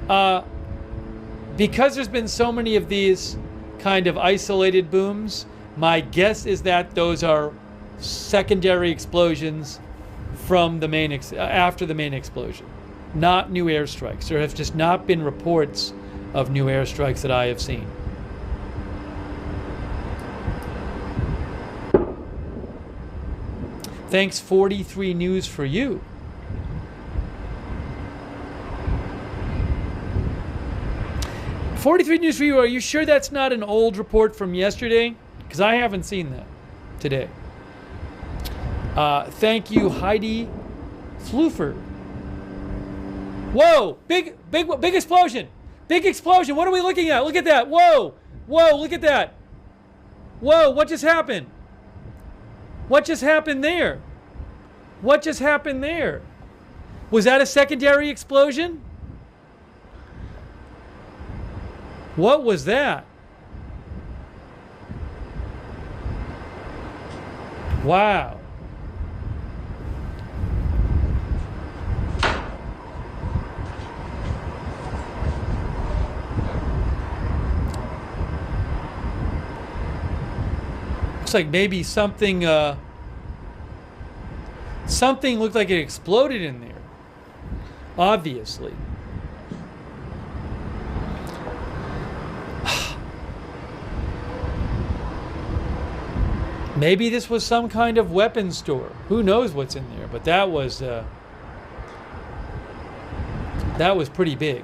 Uh, because there's been so many of these kind of isolated booms, my guess is that those are secondary explosions from the main after the main explosion, not new airstrikes. There have just not been reports of new airstrikes that I have seen. Thanks 43 News for you. "43 News for you, are you sure that's not an old report from yesterday? Because I haven't seen that today." Thank you, Heidi Floofer. Whoa, big explosion. Big explosion. What are we looking at? Look at that. Whoa, look at that. Whoa, what just happened? What just happened there? What just happened there? Was that a secondary explosion? What was that? Wow. Looks like maybe something looked like it exploded in there. Obviously. Maybe this was some kind of weapons store. Who knows what's in there? But that was pretty big.